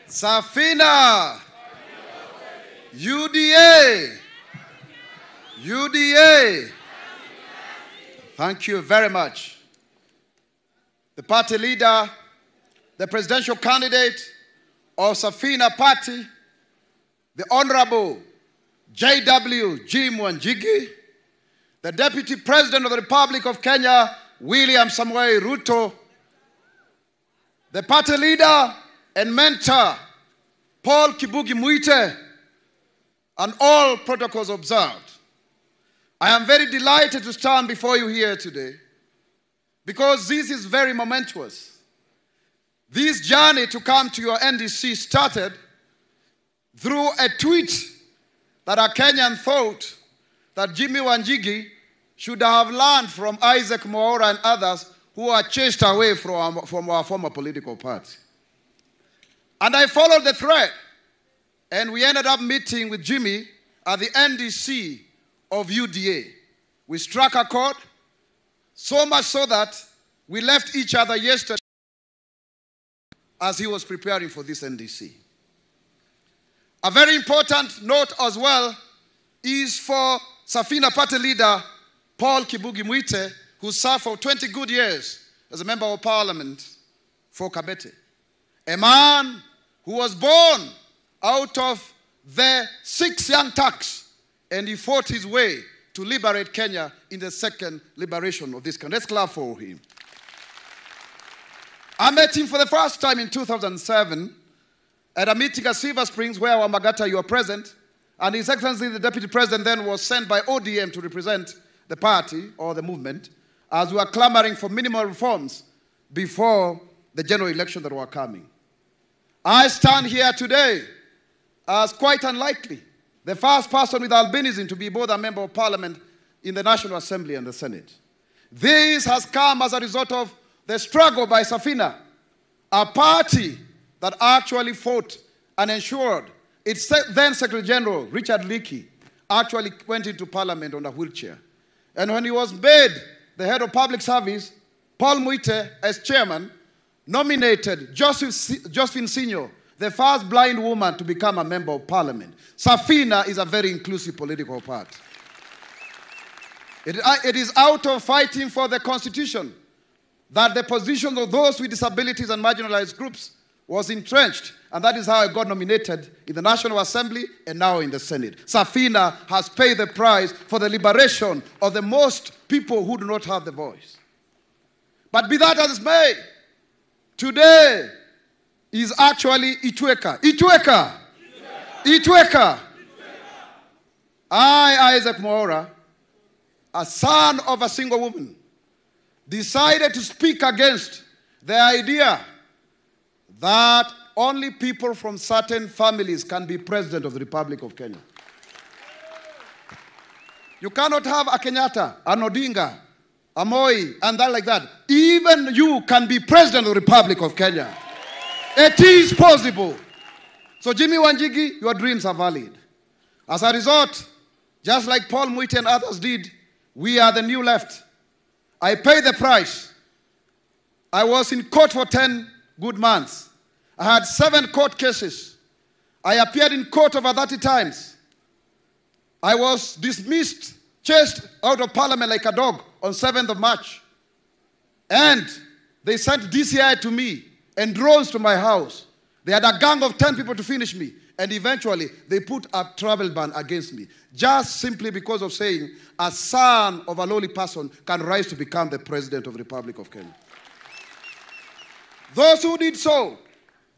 Safina. UDA. UDA. Thank you very much. The party leader, the presidential candidate of Safina Party, the Honorable J.W. Jimi Wanjigi, the Deputy President of the Republic of Kenya, William Samoei Ruto, the party leader and mentor, Paul Kibugi Mwite, and all protocols observed. I am very delighted to stand before you here today because this is very momentous. This journey to come to your NDC started through a tweet that a Kenyan thought that Jimi Wanjigi should have learned from Isaac Mwaura and others who are chased away from our former political party. And I followed the thread, and we ended up meeting with Jimi at the NDC of UDA. We struck a chord, so much so that we left each other yesterday as he was preparing for this NDC. A very important note as well is for Safina Party leader Paul Kibugi Mwite, who served for 20 good years as a member of parliament for Kabete. A man who was born out of the 6 young Turks, and he fought his way to liberate Kenya in the second liberation of this country. Let's clap for him. I met him for the first time in 2007 at a meeting at Silver Springs where Wamagata, you were present, and His Excellency the Deputy President then was sent by ODM to represent the party or the movement as we were clamoring for minimal reforms before the general election that were coming. I stand here today as quite unlikely the first person with albinism to be both a member of parliament in the National Assembly and the Senate. This has come as a result of the struggle by Safina, a party that actually fought and ensured its then Secretary General, Richard Leakey, actually went into parliament on a wheelchair. And when he was made the head of public service, Paul Mwite, as chairman, nominated Josephine Senior, the first blind woman to become a member of parliament. Safina is a very inclusive political party. It is out of fighting for the constitution that the position of those with disabilities and marginalized groups was entrenched, and that is how I got nominated in the National Assembly and now in the Senate. Safina has paid the price for the liberation of the most people who do not have the voice. But be that as it may, today is actually Itweka. Itweka! Itweka! I, Isaac Mwaura, a son of a single woman, decided to speak against the idea that only people from certain families can be president of the Republic of Kenya. You cannot have a Kenyatta, an Odinga, a Moi, and that like that. Even you can be president of the Republic of Kenya. It is possible. So Jimi Wanjigi, your dreams are valid. As a result, just like Paul Mwite and others did, we are the new left. I paid the price. I was in court for 10 good months. I had 7 court cases. I appeared in court over 30 times. I was dismissed, chased out of parliament like a dog on 7th of March. And they sent DCI to me and drones to my house. They had a gang of 10 people to finish me. And eventually, they put a travel ban against me. Just simply because of saying a son of a lowly person can rise to become the president of the Republic of Kenya. Those who did so,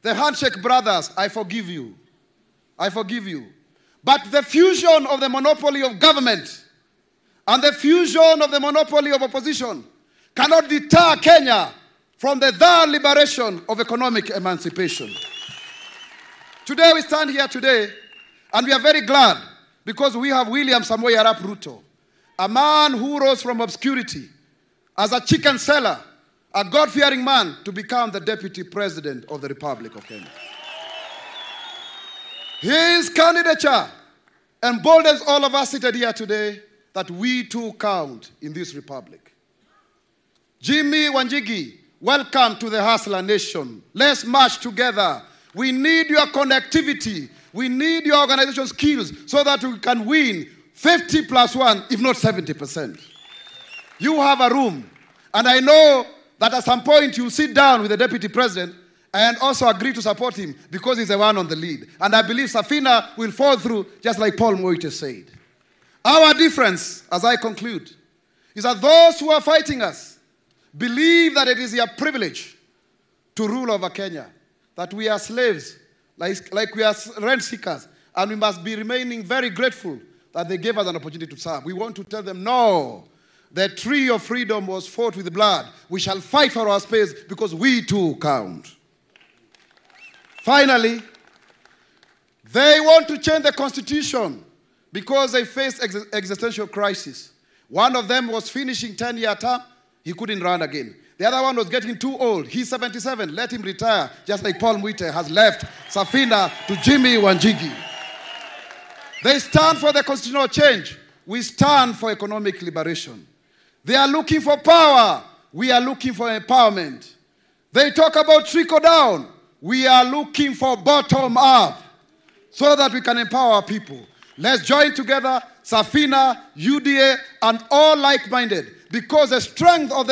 the handshake brothers, I forgive you. I forgive you. But the fusion of the monopoly of government and the fusion of the monopoly of opposition cannot deter Kenya from the liberation of economic emancipation. Today we stand here today and we are very glad because we have William Samoei Arap Ruto, a man who rose from obscurity as a chicken seller, a God-fearing man, to become the Deputy President of the Republic of Kenya. His candidature emboldens all of us seated here today that we too count in this republic. Jimi Wanjigi, welcome to the Hustler Nation. Let's march together We need your connectivity. We need your organization skills so that we can win 50 plus 1, if not 70%. You have a room. And I know that at some point you'll sit down with the deputy president and also agree to support him because he's the one on the lead. And I believe Safina will fall through just like Paul Mwaura said. Our difference, as I conclude, is that those who are fighting us believe that it is their privilege to rule over Kenya, that we are slaves, like we are rent seekers, and we must be remaining very grateful that they gave us an opportunity to serve. We want to tell them, no, the tree of freedom was fought with blood. We shall fight for our space because we too count. Finally, they want to change the constitution because they face existential crisis. One of them was finishing 10-year term. He couldn't run again. The other one was getting too old. He's 77. Let him retire, just like Paul Mwaura has left Safina to Jimi Wanjigi. They stand for the constitutional change. We stand for economic liberation. They are looking for power. We are looking for empowerment. They talk about trickle down. We are looking for bottom up so that we can empower people. Let's join together, Safina, UDA, and all like-minded, because the strength of the